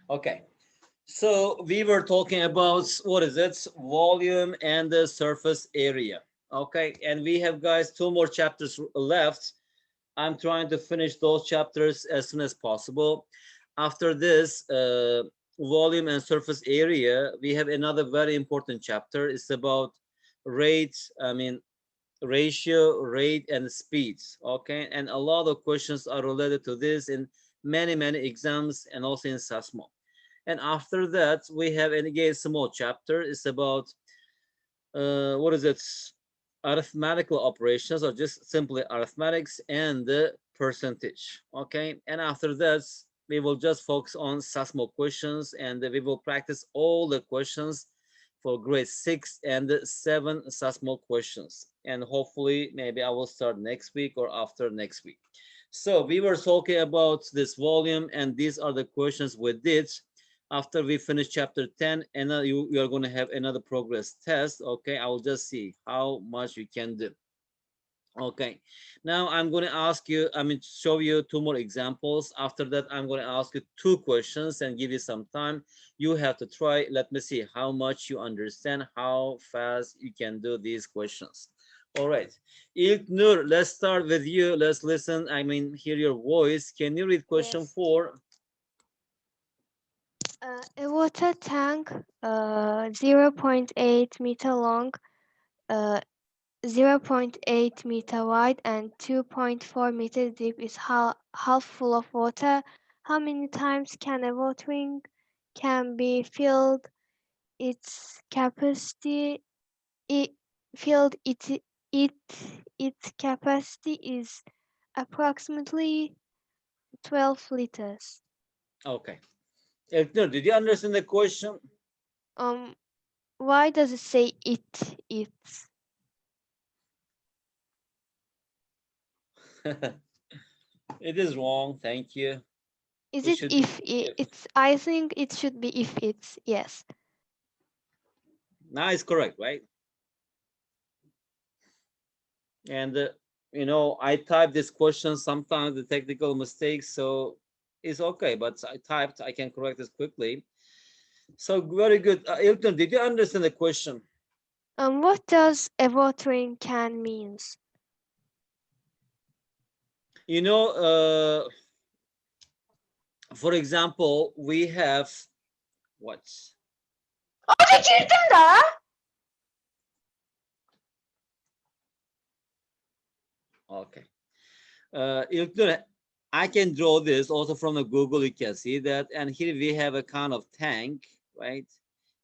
Okay. So we were talking about what is it? Volume and the surface area. Okay. And we have, guys, two more chapters left. I'm trying to finish those chapters as soon as possible. After this, volume and surface area, we have another very important chapter. It's about rate, ratio, rate, and speeds. Okay. And a lot of questions are related to this in many, many exams and also in SASMO. And after that, we have again small chapter. It's about what is it? Arithmetical operations, or just simply arithmetics and the percentage. Okay. And after that, we will just focus on SASMO questions, and we will practice all the questions for grade 6 and 7 SASMO questions. And hopefully, maybe I will start next week or after next week. So we were talking about this volume, and these are the questions we did after we finish chapter 10. And you are going to have another progress test. Okay, I will just see how much you can do. Okay, now I'm going to ask you, show you two more examples. After that, I'm going to ask you two questions and give you some time. You have to try. Let me see how much you understand, how fast you can do these questions. All right, Ilknur, let's start with you. Let's listen, hear your voice. Can you read question Yes. 4? A water tank, 0.8 meter long, uh, 0.8 meter wide, and 2.4 meter deep is half full of water. How many times can a watering can be filled? Its capacity, it filled it its capacity is approximately 12 liters. Okay. Ilknur, did you understand the question? Um, why does it say it? It's It is wrong. Thank you. is It it should be if if. it's? I think it should be if it's yes. Now it's correct, right? And I type this question sometimes the technical mistakes, so it's okay. But I typed, I can correct this quickly. So very good. Ilton, did you understand the question? What does a watering can means? You know, for example, we have what? Okay. Ilknur, I can draw this also from the Google. You can see that, and here we have a kind of tank, right?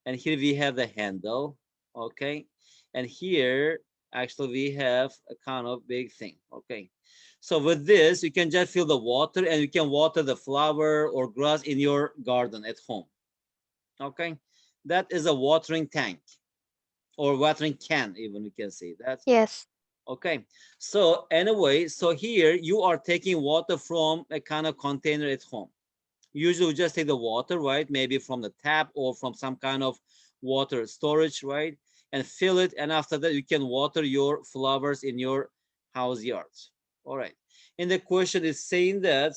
And here we have the handle, okay? And here actually we have a kind of big thing, okay? So with this, you can just fill the water, and you can water the flower or grass in your garden at home, okay? That is a watering tank or watering can, even you can say that. Yes. Okay, so anyway, so here you are taking water from a kind of container at home. Usually we just take the water, right? Maybe from the tap or from some kind of water storage, right? And fill it. And after that, you can water your flowers in your house yards. All right. And the question is saying that,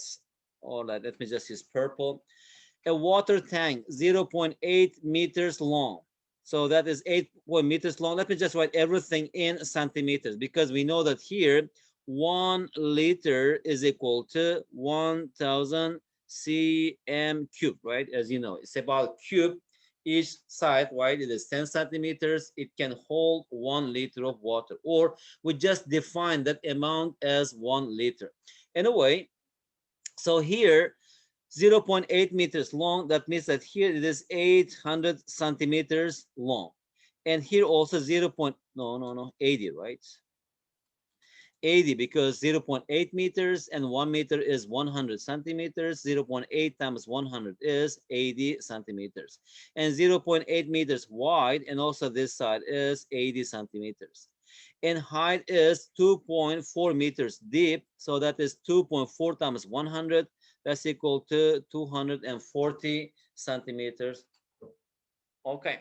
all right, let me just use purple. A water tank, 0.8 meters long. So that is 8 meters long. Let me just write everything in centimeters, because we know that here 1 liter is equal to 1000 cm cube, right? As you know, it's about cube. Each side, right? It is 10 centimeters. It can hold 1 liter of water, or we just define that amount as 1 liter. Anyway, so here 0.8 meters long. That means that here it is 800 centimeters long. And here also 0. No, no, no, 80, right? 80, because 0.8 meters and 1 meter is 100 centimeters. 0.8 times 100 is 80 centimeters. And 0.8 meters wide, and also this side is 80 centimeters. And height is 2.4 meters deep. So that is 2.4 times 100. That's equal to 240 centimeters. Okay.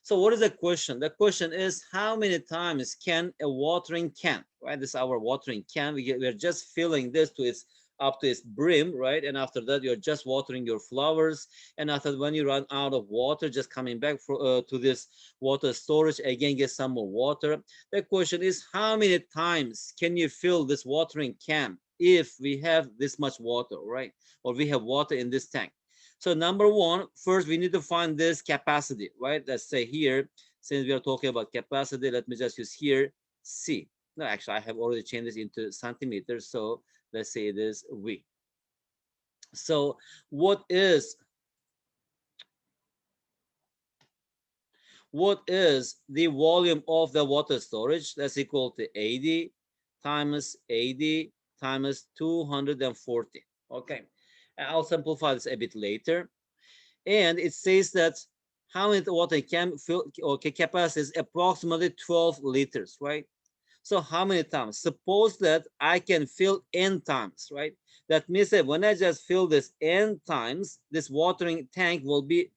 So what is the question? The question is, how many times can a watering can, right? This is our watering can. We're just filling this to its up to its brim, right? And after that, you're just watering your flowers. And after when you run out of water, just coming back to this water storage, again, get some more water. The question is, how many times can you fill this watering can if we have this much water, right? Or we have water in this tank. So number one, first we need to find this capacity, right? Let's say here, since we are talking about capacity, let me just use here C. No, actually, I have already changed this into centimeters. So let's say it is V. So what is the volume of the water storage? That's equal to 80 times 80 times 240. Okay, I'll simplify this a bit later. And it says that how many water can fill, okay, capacity is approximately 12 liters, right? So how many times? Suppose that I can fill n times, right? That means that when I just fill this n times, this watering tank will be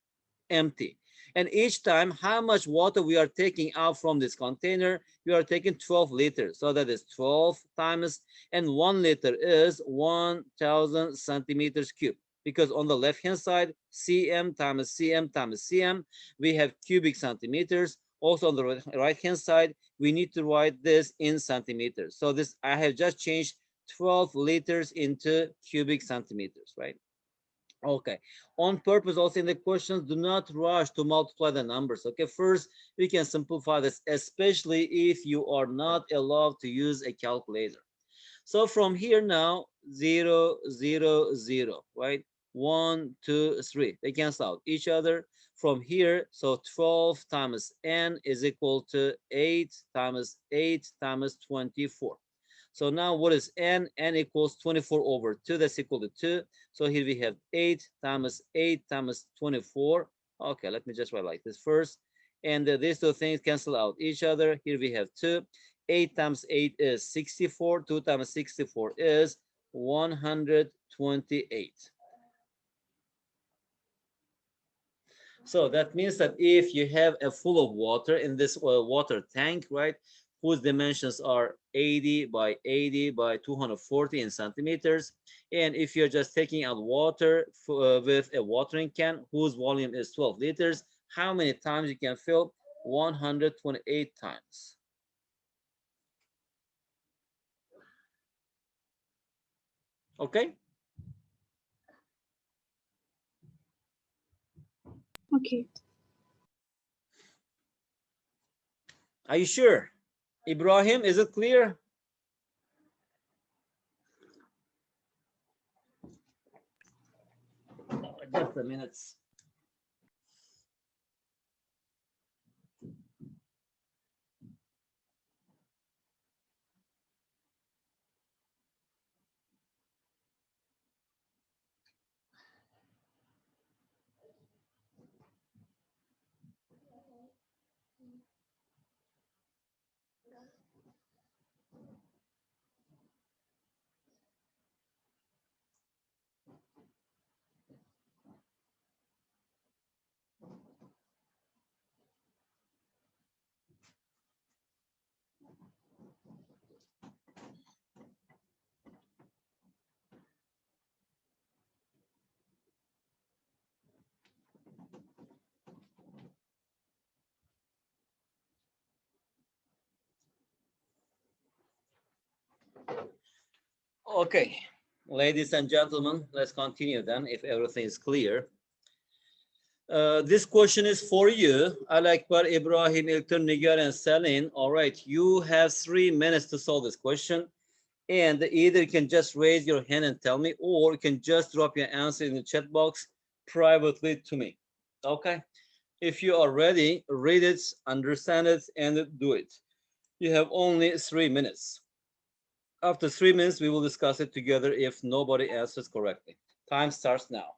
empty. And each time, how much water we are taking out from this container, we are taking 12 liters. So that is 12 times, and 1 liter is 1,000 centimeters cube. Because on the left-hand side, cm times cm times cm, we have cubic centimeters. Also on the right-hand side, we need to write this in centimeters. So this, I have just changed 12 liters into cubic centimeters, right? Okay. On purpose, also in the questions, do not rush to multiply the numbers. Okay. First, we can simplify this, especially if you are not allowed to use a calculator. So from here now, 0, 0, 0, right? 1, 2, 3. They cancel out each other. From here, so 12 times n is equal to 8 times 8 times 24. So now what is n? N equals 24 over 2. That's equal to 2. So here we have 8 times 8 times 24. Okay, let me just write like this first. And these two things cancel out each other. Here we have 2. 8 times 8 is 64. 2 times 64 is 128. So that means that if you have a full of water in this water tank, right, whose dimensions are 80 by 80 by 240 in centimeters, and if you're just taking out water with a watering can whose volume is 12 liters, how many times you can fill? 128 times. Okay? Okay. Are you sure? Ibrahim, is it clear? Just a minute. Okay, ladies and gentlemen, let's continue then if everything is clear. This question is for you. Alakbar, Ibrahim, Ilktur, Nigar, and Selin. All right, you have 3 minutes to solve this question. And either you can just raise your hand and tell me, or you can just drop your answer in the chat box privately to me. Okay? If you are ready, read it, understand it, and do it. You have only 3 minutes. After 3 minutes, we will discuss it together if nobody answers correctly. Time starts now.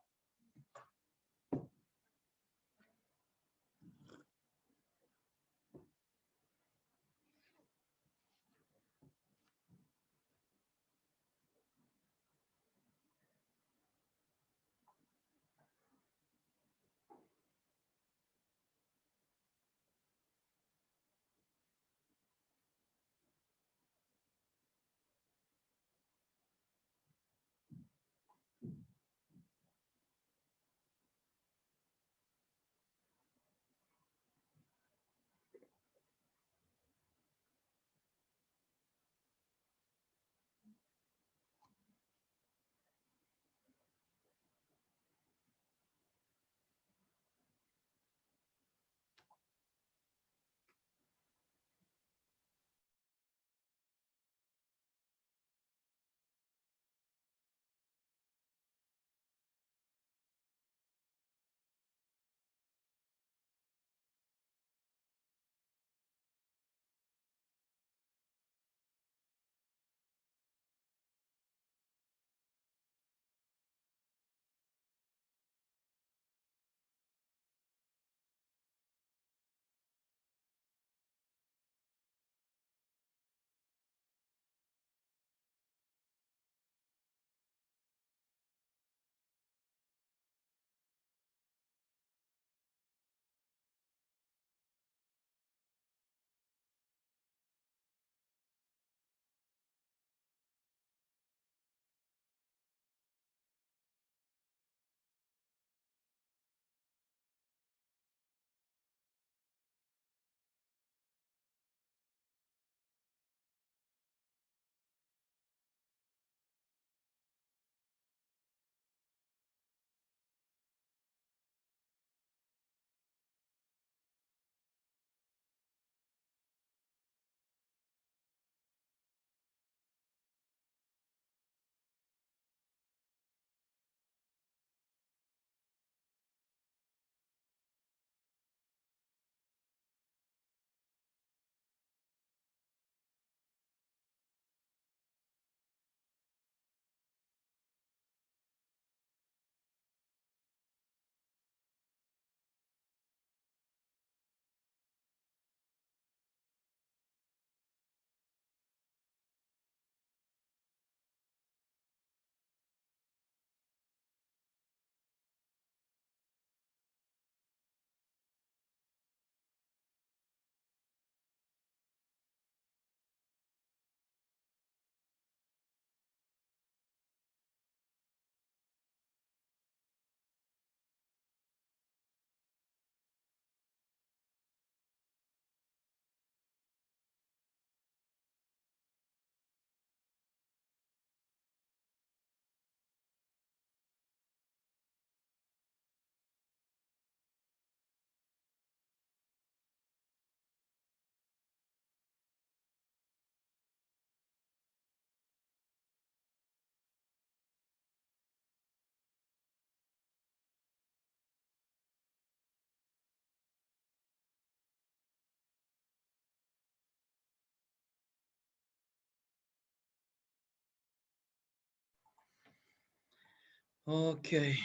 Okay.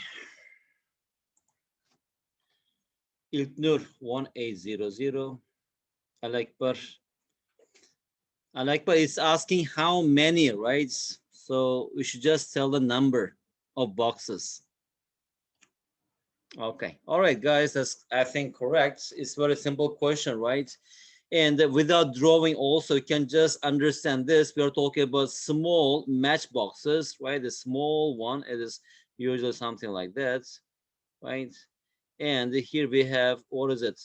İlknur 1800. Alekbar. Alekbar is asking how many, right? So we should just tell the number of boxes. Okay. All right, guys, that's I think correct. It's very simple question, right? And without drawing also, you can just understand this. We are talking about small matchboxes, right? The small one, it is usually something like that, right? And here we have, what is it?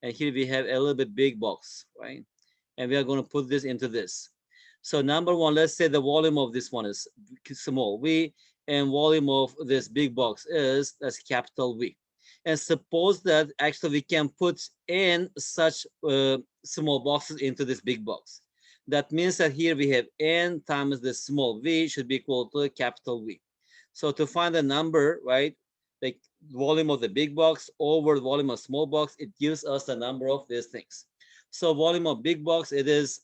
And here we have a little bit big box, right? And we are going to put this into this. So number one, let's say the volume of this one is small v, and volume of this big box is, that's capital V. And suppose that actually we can put in such small boxes into this big box. That means that here we have n times the small v should be equal to capital V. So to find the number, right, the volume of the big box over the volume of small box, it gives us the number of these things. So volume of big box, it is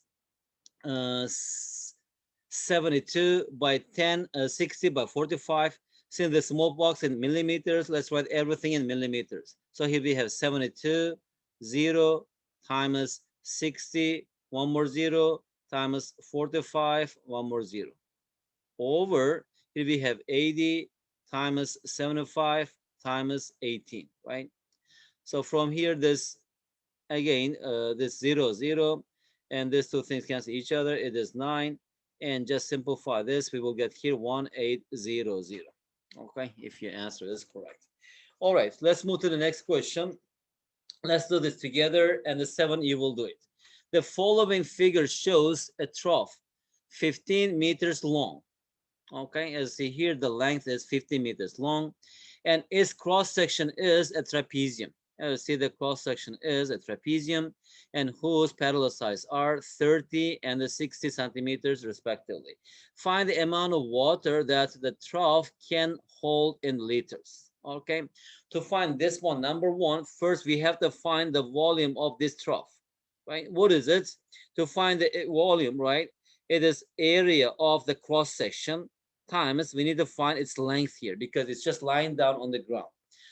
72 by 10, 60 by 45. Since the small box in millimeters, let's write everything in millimeters. So here we have 72, 0 times 60, one more 0 times 45, one more 0. Over, here we have 80 times 75 times 18, right? So from here, this, again, this 0, 0, and these two things cancel each other. It is 9. And just simplify this, we will get here 1800. Okay, if your answer is correct. All right, let's move to the next question. Let's do this together, and the 7, you will do it. The following figure shows a trough 15 meters long. Okay, as you see here, the length is 15 meters long, and its cross section is a trapezium. As you see, the cross section is a trapezium, and whose parallel sides are 30 and 60 centimeters respectively. Find the amount of water that the trough can hold in liters. Okay, to find this one, number one, first we have to find the volume of this trough, right? What is it? To find the volume, right? It is area of the cross section times, we need to find its length here because it's just lying down on the ground.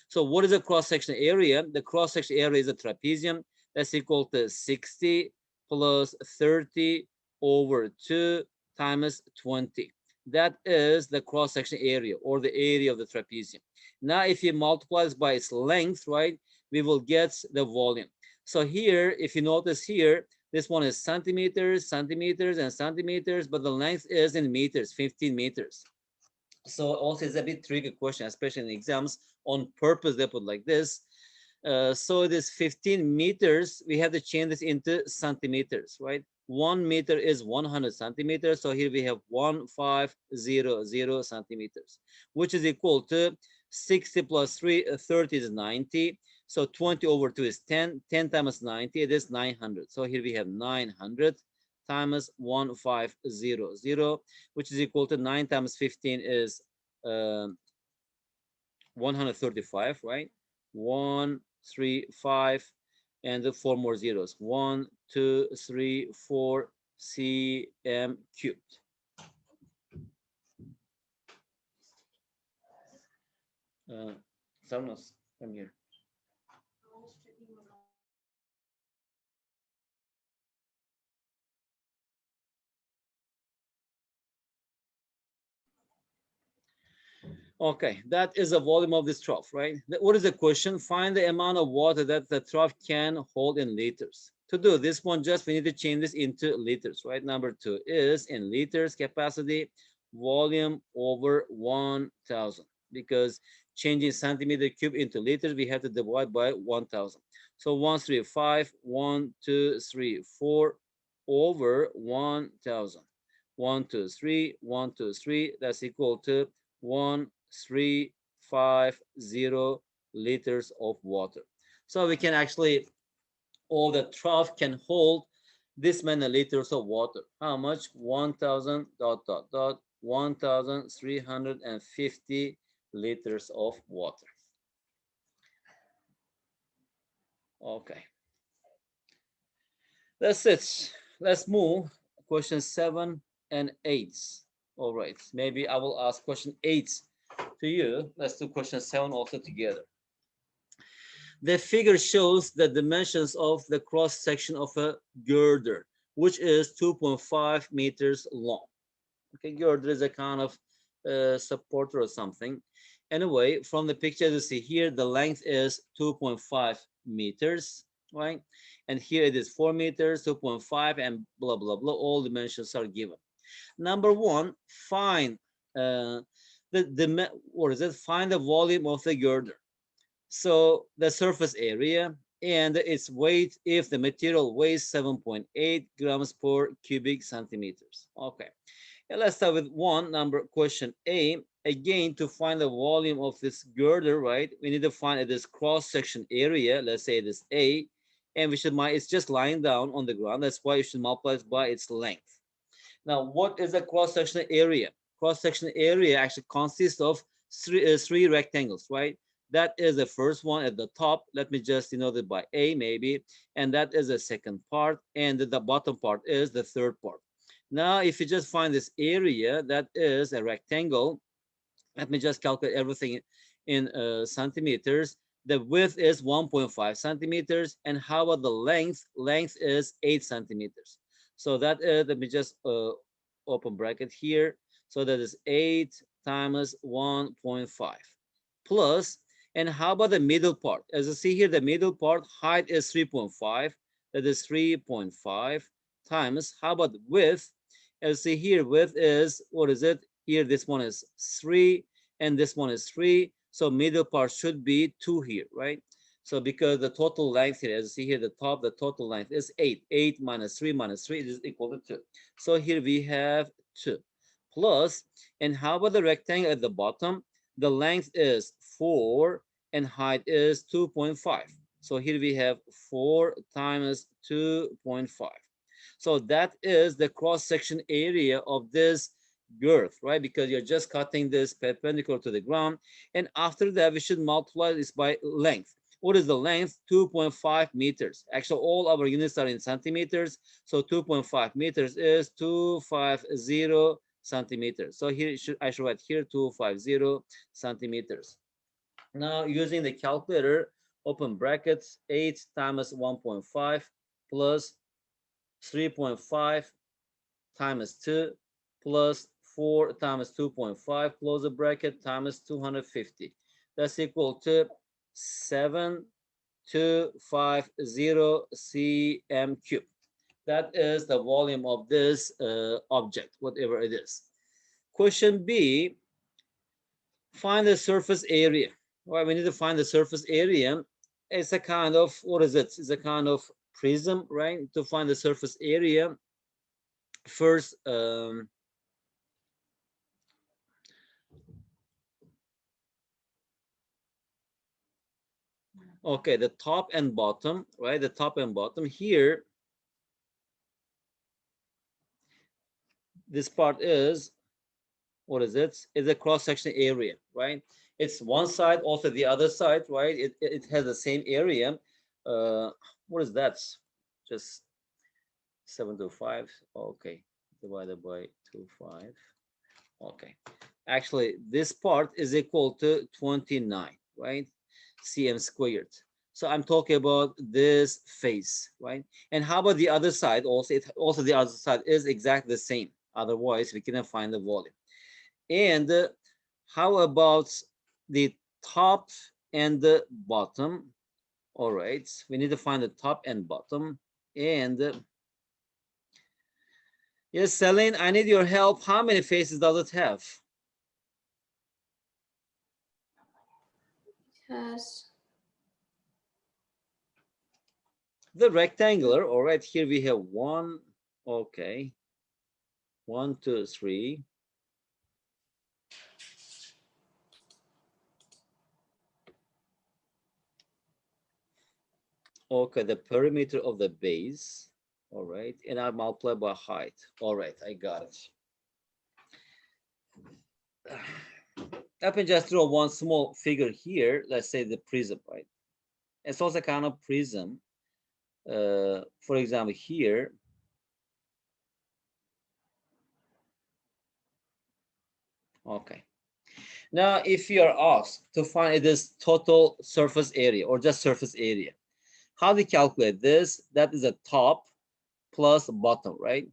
So what is the cross-section area? The cross-section area is a trapezium. That's equal to 60 plus 30 over 2 times 20. That is the cross-section area, or the area of the trapezium. Now, if you multiply this by its length, right, we will get the volume. So here, if you notice here, this one is centimeters, centimeters, and centimeters, but the length is in meters, 15 meters. So also it's a bit tricky question, especially in exams. On purpose, they put like this. So it is 15 meters. We have to change this into centimeters, right? 1 meter is 100 centimeters. So here we have 1500 centimeters, which is equal to 60 plus 3, 30 is 90. So 20 over 2 is 10. 10 times 90, it is 900. So here we have 900 times 1500, which is equal to 9 times 15 is 135, right? 135, and the 4 more zeros. 1, 2, 3, 4 cm cubed. Sarnas, come here. Okay, that is the volume of this trough, right? What is the question? Find the amount of water that the trough can hold in liters. To do this one, just we need to change this into liters, right? Number 2 is in liters capacity, volume over 1,000. Because changing centimeter cube into liters, we have to divide by 1,000. So 135, 1, 2, 3, 4 over 1,000. 1, 2, 3, 1, 2, 3. That's equal to 1350 liters of water. So we can actually, or the trough can hold this many liters of water. How much? 1,000 dot dot dot 1,350 liters of water. Okay, that's it. Let's move question 7 and 8. All right, maybe I will ask question 8 to you. Let's do question 7 also together. The figure shows the dimensions of the cross section of a girder, which is 2.5 meters long. Okay, girder is a kind of supporter or something. Anyway, from the picture you see here, the length is 2.5 meters, right? And here it is 4 meters, 2.5, and blah, blah, blah. All dimensions are given. Number one, find what is it? Find the volume of the girder. So the surface area and its weight if the material weighs 7.8 grams per cubic centimeters. Okay. And let's start with question A. Again, to find the volume of this girder, right? We need to find this cross-section area. Let's say it is A, and we should it's just lying down on the ground. That's why you should multiply it by its length. Now, what is a cross-section area? Cross-section area actually consists of three rectangles, right? That is the first one at the top. Let me just denote it by A maybe. And that is the second part. And the bottom part is the third part. Now, if you just find this area, that is a rectangle. Let me just calculate everything in centimeters. The width is 1.5 centimeters. And how about the length? Length is 8 centimeters. So that is, let me just open bracket here. So that is 8 times 1.5 plus. And how about the middle part? As you see here, the middle part height is 3.5. That is 3.5 times. How about width? As you see here, width is, what is it? Here, this one is 3, and this one is 3. So middle part should be 2 here, right? So because the total length here, as you see here, the top, the total length is 8. 8 minus 3 is equal to 2. So here we have 2 plus. And how about the rectangle at the bottom? The length is 4 and height is 2.5. So here we have 4 times 2.5. So that is the cross-section area of this girth, right? Because you're just cutting this perpendicular to the ground. And after that, we should multiply this by length. What is the length? 2.5 meters. Actually, all our units are in centimeters. So 2.5 meters is 250 centimeters. So here I should write here 250 centimeters. Now using the calculator, open brackets, 8 times 1.5 plus 3.5 times 2 plus 4 times 2.5, close the bracket, times 250. That's equal to 7250 cm cubed. That is the volume of this object, whatever it is. Question B, find the surface area. Well, we need to find the surface area. It's a kind of, what is it? It's a kind of prism, right? To find the surface area, first, okay, the top and bottom, right? The top and bottom here. This part is, what is it? It's a cross-section area, right? It's one side, also the other side, right? It has the same area. What is that? Just 725. Okay, divided by 25. Okay, actually, this part is equal to 29, right? cm squared. So I'm talking about this face, right? And how about the other side? Also the other side is exactly the same. Otherwise, we cannot find the volume. And how about the top and the bottom? All right, we need to find the top and bottom. And yes, Celine, I need your help. How many faces does it have? Has The rectangular. All right, here we have 1. Okay, 1, 2, 3. Okay, the perimeter of the base. All right, and I multiply by height. All right, I got it. Let me just draw one small figure here. Let's say the prism, right? It's also kind of prism. For example, here. Okay. Now, if you are asked to find this total surface area or just surface area, how do you calculate this? That is a top plus bottom, right?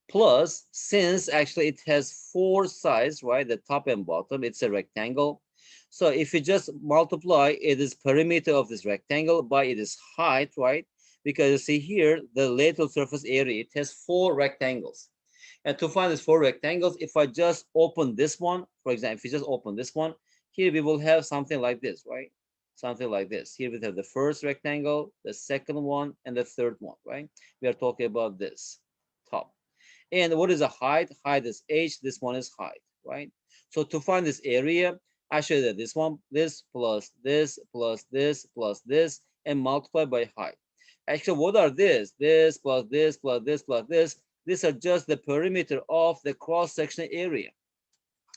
Plus, since actually it has four sides, right? The top and bottom, it's a rectangle. So if you just multiply it is perimeter of this rectangle by its height, right? Because you see here, the lateral surface area, it has four rectangles. And to find these four rectangles, if I just open this one, for example, if you just open this one, here we will have something like this, right? Something like this. Here we have the first rectangle, the second one, and the third one, right? We are talking about this top. And what is the height? Height is h, this one is height, right? So to find this area, I show that this one, this plus this plus this plus this, and multiply by height. Actually, what are this? This plus this plus this plus this. These are just the perimeter of the cross-sectional area.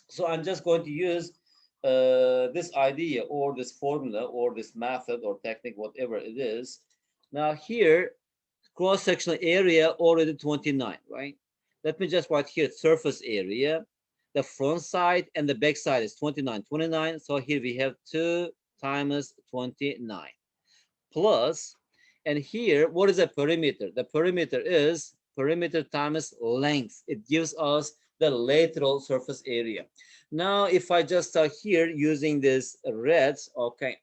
So I'm just going to use this idea or this formula or this method or technique, whatever it is. Now here, cross-sectional area already 29, right? Let me just write here surface area. The front side and the back side is 29, 29. So here we have 2 times 29 plus, and here, what is a perimeter? The perimeter is perimeter times length. It gives us the lateral surface area. Now, if I just start here using this reds, okay,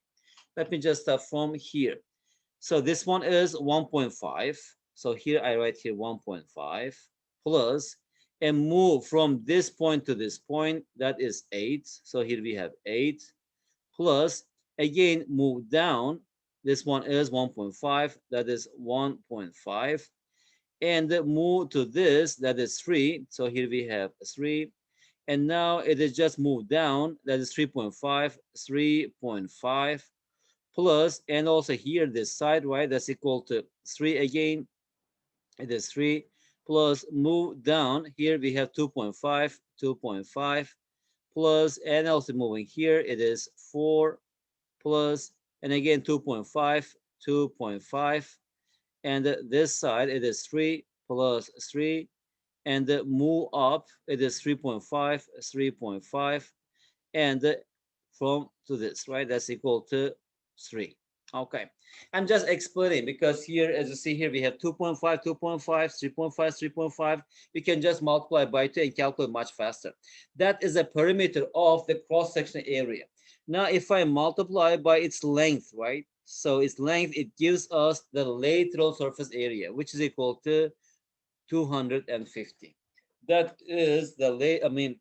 let me just start from here. So this one is 1.5. So here I write here 1.5 plus, and move from this point to this point, that is 8. So here we have 8 plus, again, move down. This one is 1.5, that is 1.5. And move to this, that is 3. So here we have 3. And now it is just moved down, that is 3.5, 3.5 plus, and also here this side, right, that's equal to 3 again. It is 3 plus, move down, here we have 2.5, 2.5 plus, and also moving here, it is 4 plus, and again 2.5, 2.5, and this side it is 3 plus 3, and move up it is 3.5, 3.5, and from to this, right, that's equal to 3. Okay, I'm just explaining because here, as you see here, we have 2.5, 2.5, 3.5, 3.5. You can just multiply by 2 and calculate much faster. That is a perimeter of the cross-sectional area. Now, if I multiply by its length, right? So its length, it gives us the lateral surface area, which is equal to 250. That is the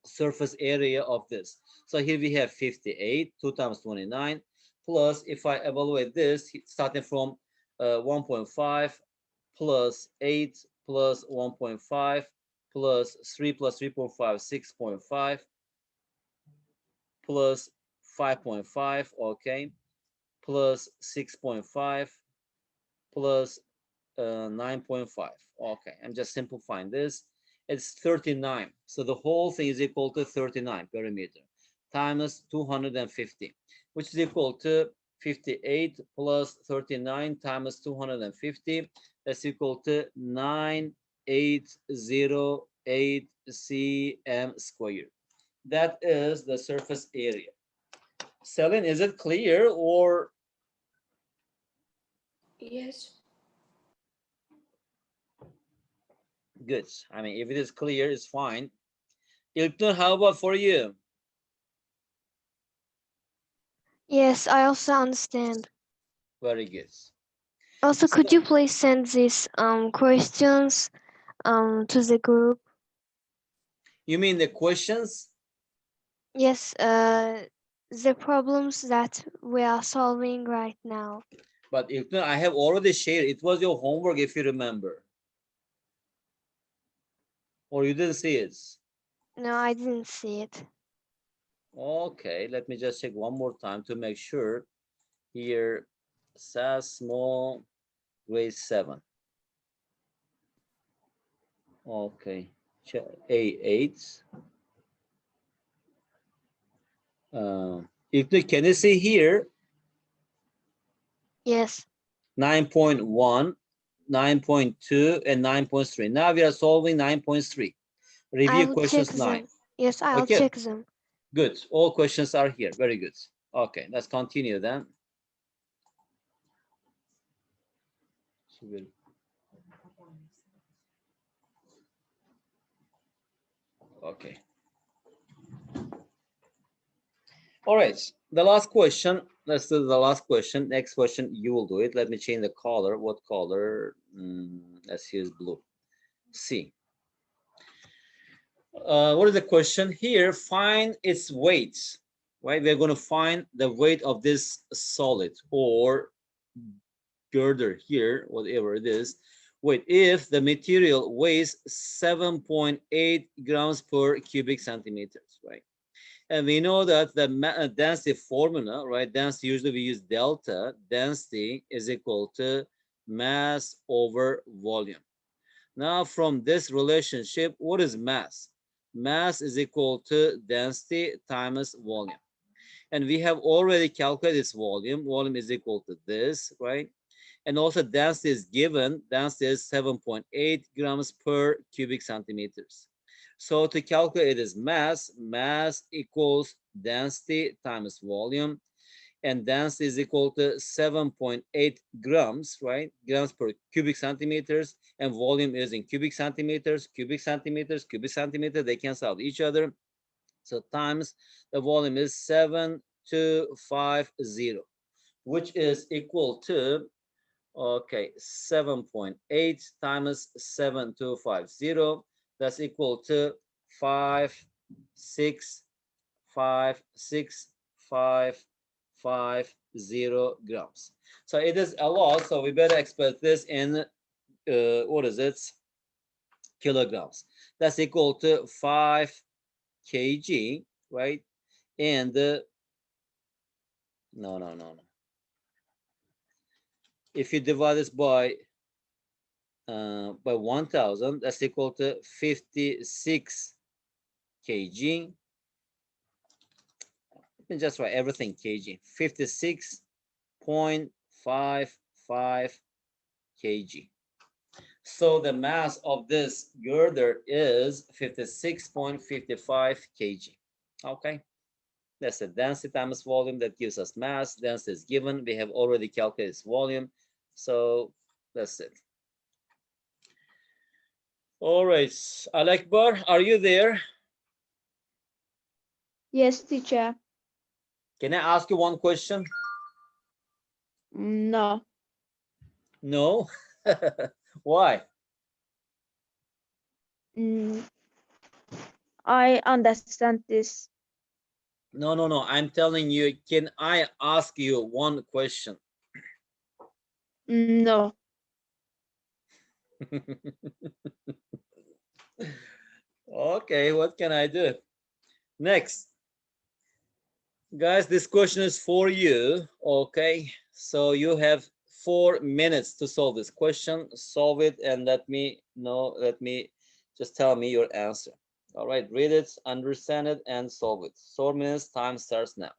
surface area of this. So here we have 58, 2 times 29, plus if I evaluate this, starting from 1.5 plus 8 plus 1.5 plus 3 plus 3.5, 6.5 plus 5.5, okay, plus 6.5 plus 9.5. Okay, I'm just simplifying this. It's 39. So the whole thing is equal to 39 perimeter times 250, which is equal to 58 plus 39 times 250. That's equal to 9808 cm squared. That is the surface area. Celine, is it clear or? Yes. Good. I mean, if it is clear, it's fine. Ilknur, how about for you? Yes, I also understand. Very good. Also, So, could you please send these questions to the group? you mean the questions? Yes, the problems that we are solving right now. But Ilknur, I have already shared. It was your homework, if you remember. Or you didn't see it? No, I didn't see it. Okay, let me just check one more time to make sure. Here, SAS small, grade 7. Okay, A8. Ilknur, can you see here? Yes. 9.1, 9.2, and 9.3. Now we are solving 9.3. Review I'll check questions 9. them. Yes, I'll Okay, check them. Good. All questions are here. Very good. Okay, let's continue then. Okay. All right. The last question. Let's do the last question. Next question, you will do it. Let me change the color. What color? Let's use blue. C. What is the question here? Find its weight. Right? We're going to find the weight of this solid or girder here, whatever it is. Wait, if the material weighs 7.8 grams per cubic centimeters, right? And we know that the density formula, right? Density, usually we use delta. Density is equal to mass over volume. Now, from this relationship, what is mass? Mass is equal to density times volume. And we have already calculated its volume. Volume is equal to this, right? And also density is given. Density is 7.8 grams per cubic centimeters. So to calculate its mass, mass equals density times volume. And density is equal to 7.8 grams, right? Grams per cubic centimeters. And volume is in cubic centimeters, cubic centimeters, cubic centimeter. They cancel out each other. So times the volume is 7250, which is equal to, okay, 7.8 times 7250. That's equal to 56550 grams. So it is a lot. So we better express this in what is it? Kilograms. That's equal to 5 kg, right? And no. If you divide this by 1000, that's equal to 56 kg. Let me just write everything kg. 56.55 kg. So the mass of this girder is 56.55 kg. Okay. That's the density times volume. That gives us mass. Density is given. We have already calculated its volume. So that's it. All right. Alekbar, are you there? Yes, teacher. Can I ask you one question? No. No? Why? Mm, I understand this. No. I'm telling you, can I ask you one question? No. Okay, what can I do? Next. Guys, this question is for you. Okay, so you have 4 minutes to solve this question. Solve it and let me know. Just tell me your answer. All right, read it, understand it, and solve it. 4 minutes, time starts now.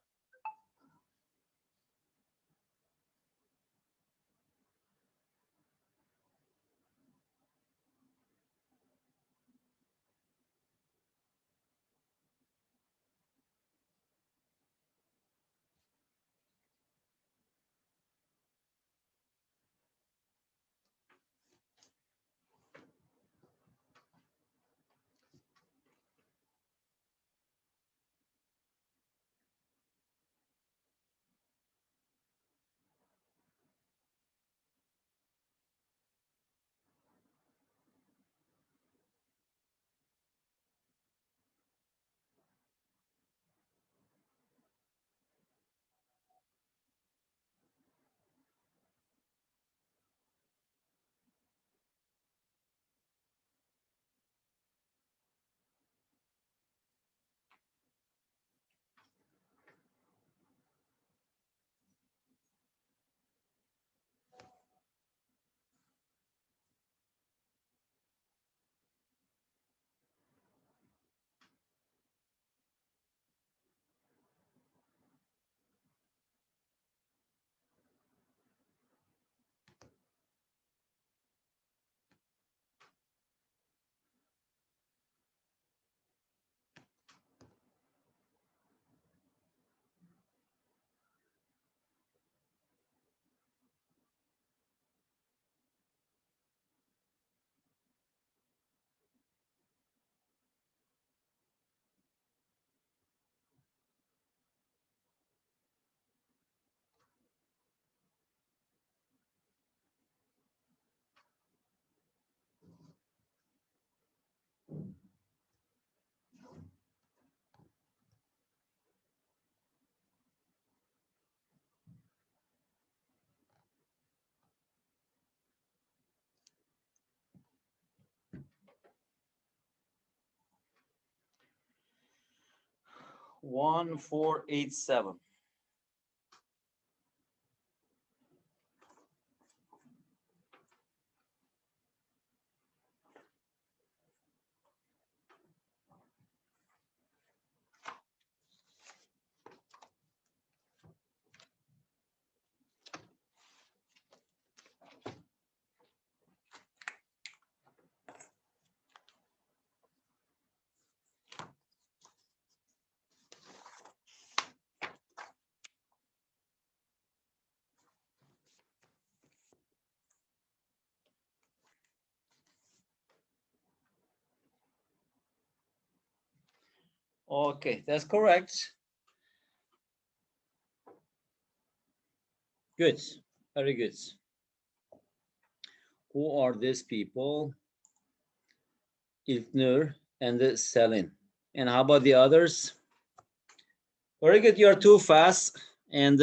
1487. Okay, that's correct. Good, very good. Who are these people? Ilknur and Selin. And how about the others? Very good, you're too fast. And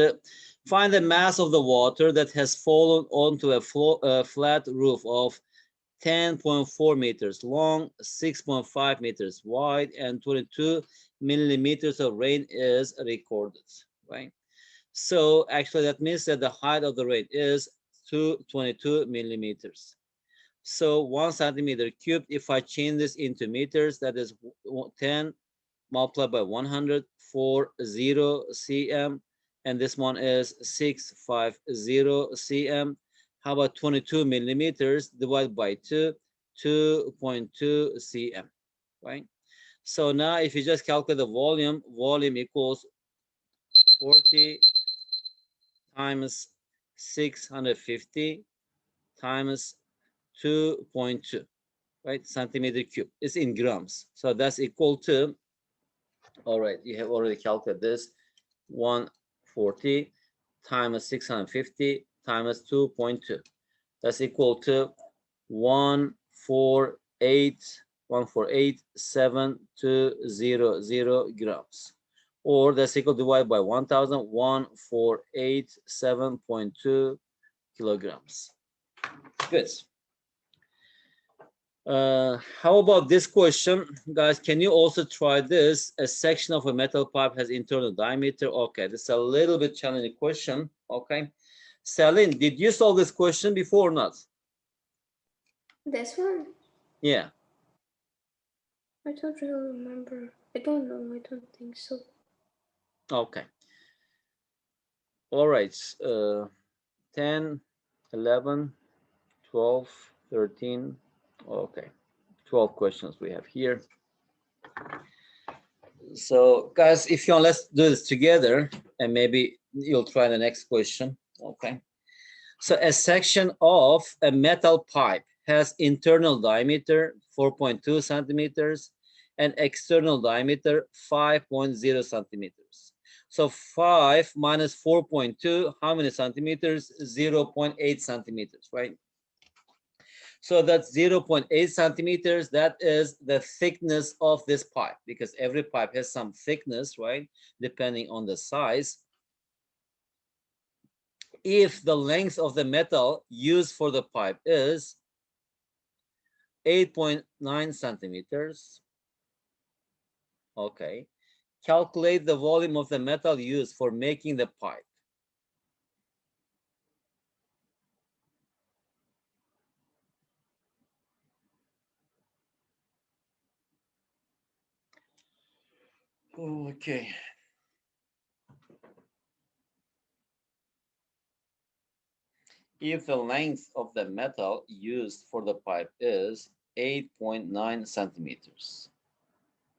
find the mass of the water that has fallen onto a flat roof of 10.4 meters long, 6.5 meters wide, and 22 millimeters of rain is recorded, right? So actually that means that the height of the rain is 22 millimeters. So 1 centimeter cubed, if I change this into meters, that is 10 multiplied by 100, 40 cm, and this one is 650 cm. How about 22 millimeters divided by 2, 2.2 cm, right? So now if you just calculate the volume, volume equals 40 times 650 times 2.2, right? Centimeter cube. It's in grams. So that's equal to, all right, you have already calculated this, 140 times 650 times 2.2. That's equal to 148,720 grams. Or that's equal divided by 1,000, 1,487.2 kilograms. Good. How about this question, guys? Can you also try this? A section of a metal pipe has internal diameter. Okay, this is a little bit challenging question. Okay, Celine, did you solve this question before or not? This one? Yeah. I don't really remember. I don't know. I don't think so. Okay. All right. 10, 11, 12, 13. Okay. 12 questions we have here. So guys, if you want, let's do this together and maybe you'll try the next question. Okay. So a section of a metal pipe has internal diameter 4.2 centimeters and external diameter 5.0 centimeters. So 5 minus 4.2, how many centimeters? 0.8 centimeters, right? So that's 0.8 centimeters. That is the thickness of this pipe, because every pipe has some thickness, right? Depending on the size. If the length of the metal used for the pipe is 8.9 centimeters, okay, calculate the volume of the metal used for making the pipe. Okay. If the length of the metal used for the pipe is 8.9 centimeters,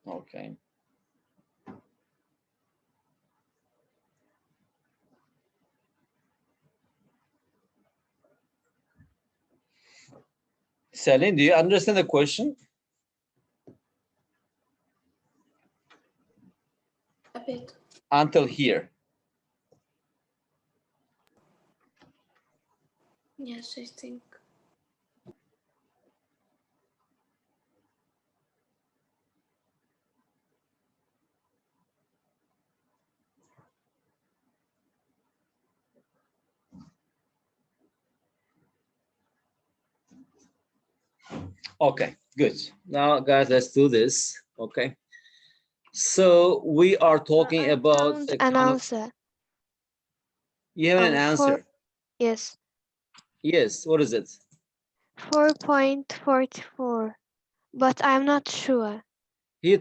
okay. Celine, do you understand the question? A bit. Until here. Yes, I think. Okay, good. Now, guys, let's do this. Okay. So we are talking I about found a an kind of, answer. you have an For answer. yes, Yes, what is it? 4.44, but I'm not sure. Here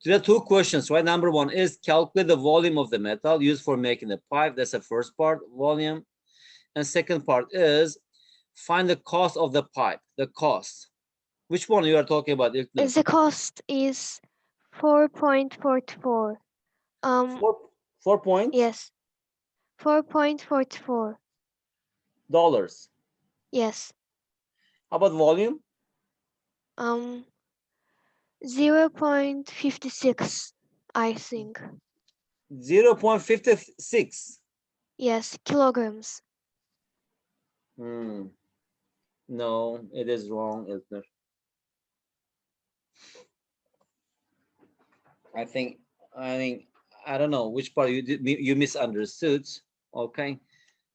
there are two questions, right? Number one is calculate the volume of the metal used for making the pipe. That's the first part, volume. And second part is find the cost of the pipe, the cost. Which one you are talking about, İlknur? The cost is 4.44. Four point Yes, 4.44. dollars. Yes. How about volume? 0.56, I think. 0.56. Yes, kilograms. No, it is wrong, İlknur. I think I don't know which part you misunderstood. Okay,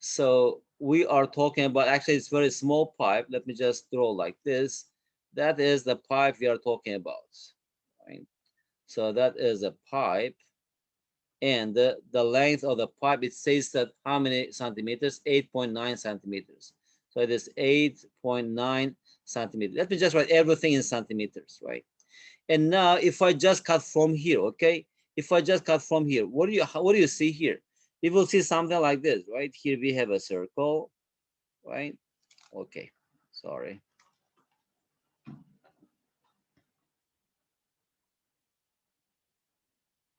so we are talking about, actually it's very small pipe. Let me just draw like this. That is the pipe we are talking about, right? So that is a pipe, and the length of the pipe, it says that how many centimeters? 8.9 centimeters. So it is 8.9 centimeters. Let me just write everything in centimeters, right? And now if I just cut from here, okay? If I just cut from here, what do you see here? You will see something like this, right? Here we have a circle, right? Okay, sorry.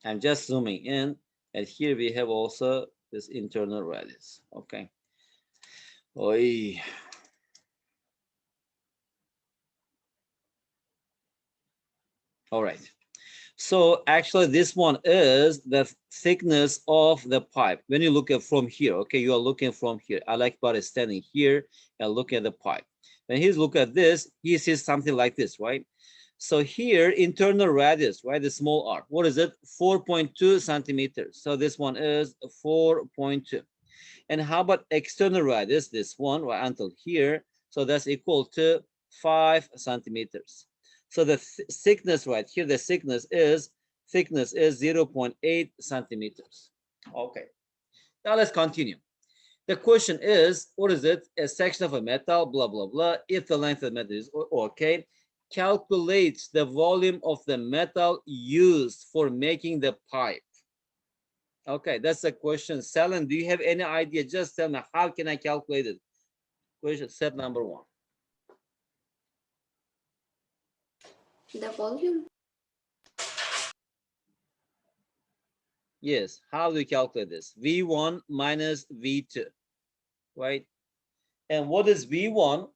I'm just zooming in, and here we have also this internal radius, okay? Oy. All right. So actually this one is the thickness of the pipe. When you look at from here, okay, you are looking from here. Alekbar is standing here and looking at the pipe. When he's looking at this, he sees something like this, right? So here, internal radius, right, the small r, what is it? 4.2 centimeters. So this one is 4.2. And how about external radius? This one, right, until here. So that's equal to 5 centimeters. So the thickness right here, the thickness is 0.8 centimeters. Okay. Now let's continue. The question is, what is it? A section of a metal, blah, blah, blah. If the length of the metal is okay, calculate the volume of the metal used for making the pipe. Okay, that's the question. Selen, do you have any idea? Just tell me, how can I calculate it? Question step number one. The volume. Yes, how do you calculate this? V1 minus V2, right? And what is V1?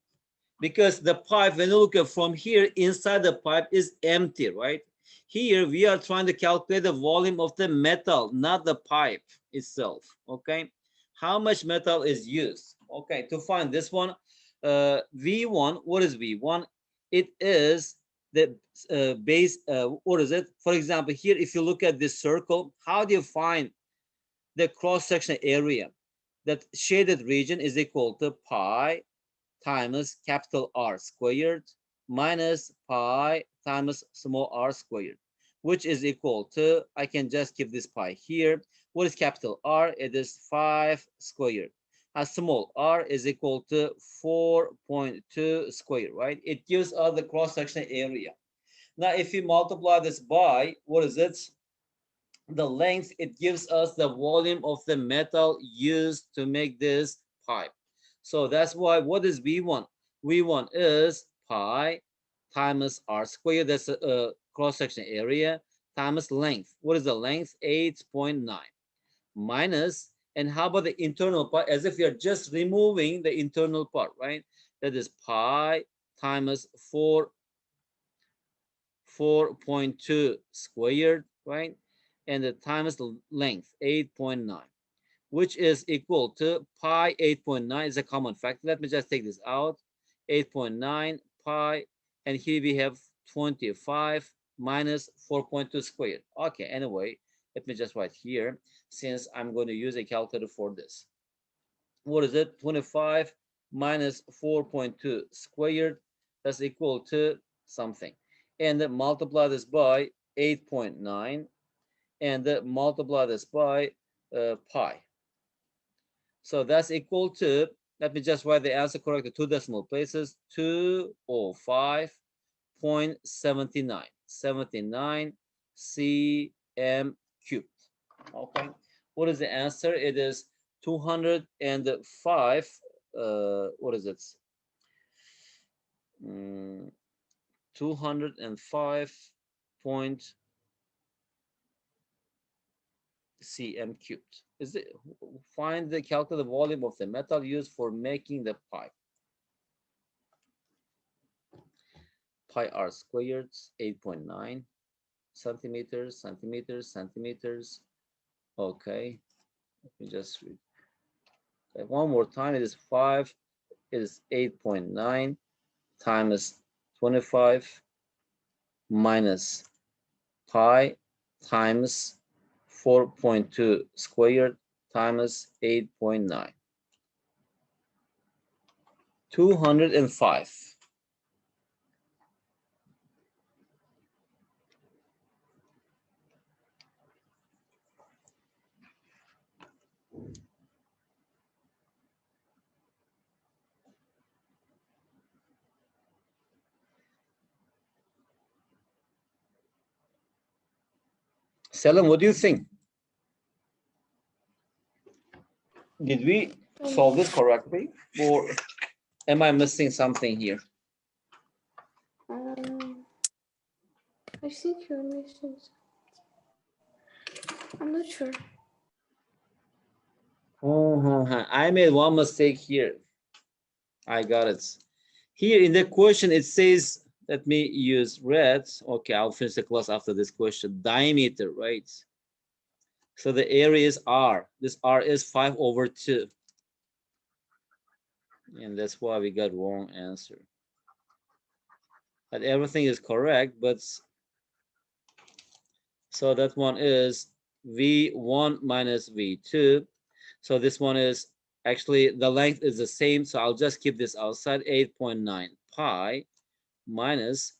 Because the pipe, when you look at from here, inside the pipe is empty, right? Here, we are trying to calculate the volume of the metal, not the pipe itself, okay? How much metal is used? Okay, to find this one, V1, what is V1? It is the base, what is it? For example, here, if you look at this circle, how do you find the cross-section area? That shaded region is equal to pi times capital R squared minus pi times small r squared, which is equal to, I can just keep this pi here. What is capital R? It is 5 squared. A small r is equal to 4.2 squared, right? It gives us the cross-section area. Now, if you multiply this by, what is it? The length, it gives us the volume of the metal used to make this pipe. So that's why, what is V1? V1 is pi times r squared, that's a cross-section area, times length. What is the length? 8.9 minus, and how about the internal part? As if you're just removing the internal part, right? That is pi times 4.2 squared, right? And the times the length, 8.9, which is equal to pi 8.9 is a common factor. Let me just take this out. 8.9 pi, and here we have 25 minus 4.2 squared. Okay, anyway, let me just write here, since I'm going to use a calculator for this. What is it? 25 minus 4.2 squared, that's equal to something. And then multiply this by 8.9, and multiply this by pi. So that's equal to, let me just write the answer correctly, 2 decimal places, 205.79, 79 cm cubed. Okay, what is the answer? It is 205, what is it? 205 point cm cubed. Is it, find the calculate the volume of the metal used for making the pipe. Pi r squared, 8.9 centimeters, centimeters, centimeters. Okay, let me just read. Okay, one more time. It is 5. It is 8.9 times 25 minus pi times 4.2 squared times 8.9. 205. Selim, what do you think? Did we solve this correctly, or am I missing something here? I think you're missing something. I'm not sure. I made one mistake here. I got it. Here in the question, it says, let me use red. Okay, I'll finish the class after this question. Diameter, right? So the area is R. This R is 5/2. And that's why we got wrong answer. But everything is correct, but so that one is V1 minus V2. So this one is actually the length is the same. So I'll just keep this outside, 8.9 pi minus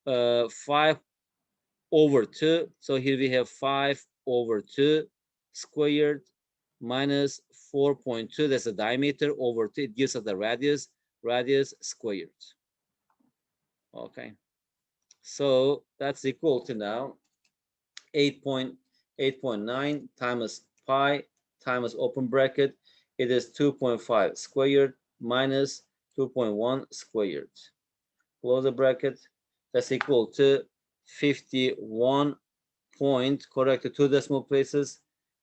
5/2. So here we have 5/2 squared minus 4.2. That's the diameter over 2. It gives us the radius squared. Okay. So that's equal to now 8.9 times pi times open bracket. It is 2.5 squared minus 2.1 squared. Close the bracket. That's equal to 51 point, correct to 2 decimal places.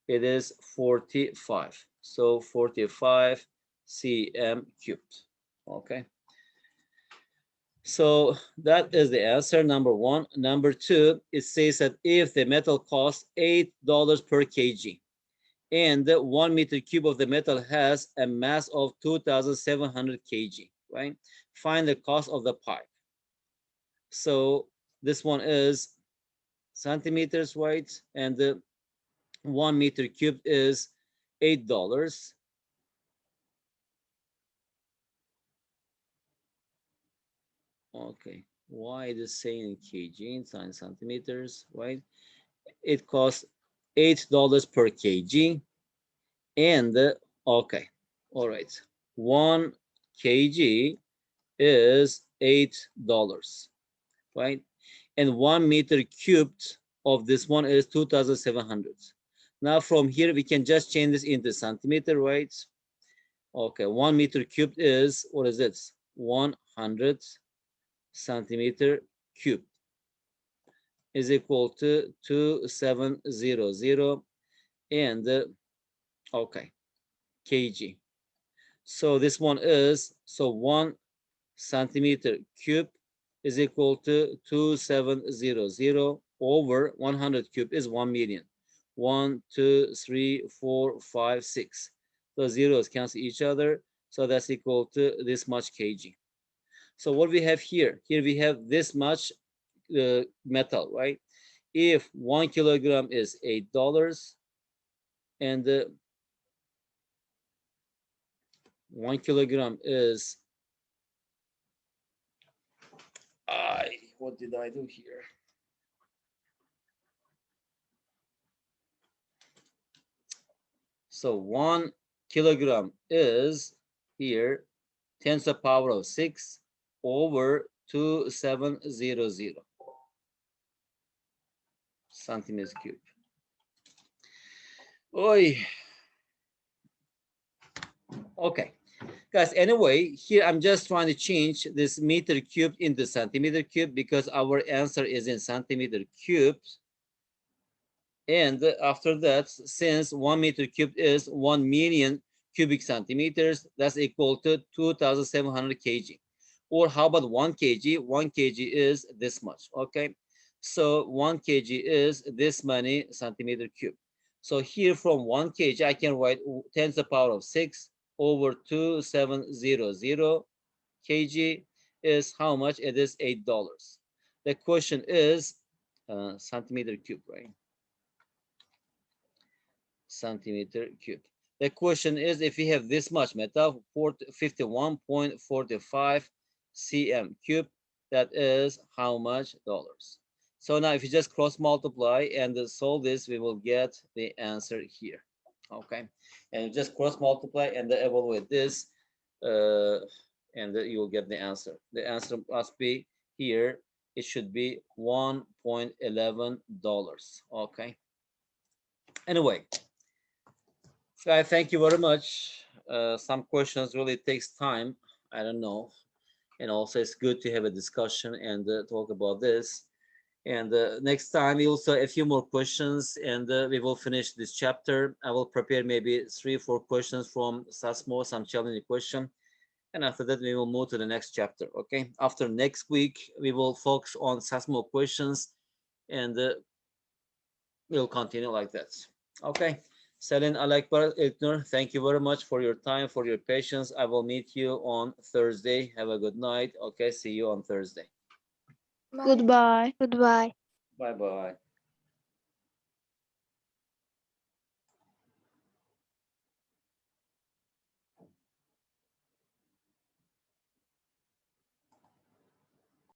It is 45. So 45 cm cubed. Okay. So that is the answer, number one. Number two, it says that if the metal costs $8 per kg and the 1 meter cube of the metal has a mass of 2,700 kg, right? Find the cost of the pipe. So this one is centimeters, right? And the 1 meter cubed is $8. Okay, why it is saying in kg, it's in centimeters, right? It costs $8 per kg, and okay, all right, 1 kg is $8, right? And 1 meter cubed of this one is 2,700. Now from here we can just change this into centimeter, right? Okay, 1 meter cubed is, what is it? 100 centimeter cubed is equal to 2700 and okay, kg. So this one is, so 1 centimeter cube is equal to 2700 over 100 cube is 1 million. 1, 2, 3, 4, 5, 6. The zeros cancel each other. So that's equal to this much kg. So what we have here, here we have this much metal, right? If 1 kilogram is $8 and 1 kilogram is, what did I do here? So 1 kilogram is here 10 to the power of 6 over 2700 centimeters cube. Oy. Okay, guys, anyway, here I'm just trying to change this meter cube into centimeter cube because our answer is in centimeter cubes. And after that, since 1 meter cubed is 1 million cubic centimeters, that's equal to 2,700 kg. Or how about 1 kg? 1 kg is this much, okay? So 1 kg is this many centimeter cube. So here from 1 kg, I can write 10 to the power of 6 over 2700 kg is how much? It is $8. The question is centimeter cube, right? Centimeter cube. The question is, if we have this much metal, 51.45 cm cube, that is how much dollars? So now if you just cross multiply and solve this, we will get the answer here. Okay, and just cross multiply and evaluate this, and you will get the answer. The answer must be here. It should be $1.11. Okay. Anyway, I thank you very much. Some questions really takes time. I don't know. And also it's good to have a discussion and talk about this. And next time we also a few more questions and we will finish this chapter. I will prepare maybe 3 or 4 questions from SASMO, some challenging question. And after that, we will move to the next chapter. Okay. After next week, we will focus on SASMO questions and we'll continue like that. Okay. Selin Alekbar İlknur, thank you very much for your time, for your patience. I will meet you on Thursday. Have a good night. Okay, see you on Thursday. Bye. Goodbye. Goodbye. Bye-bye.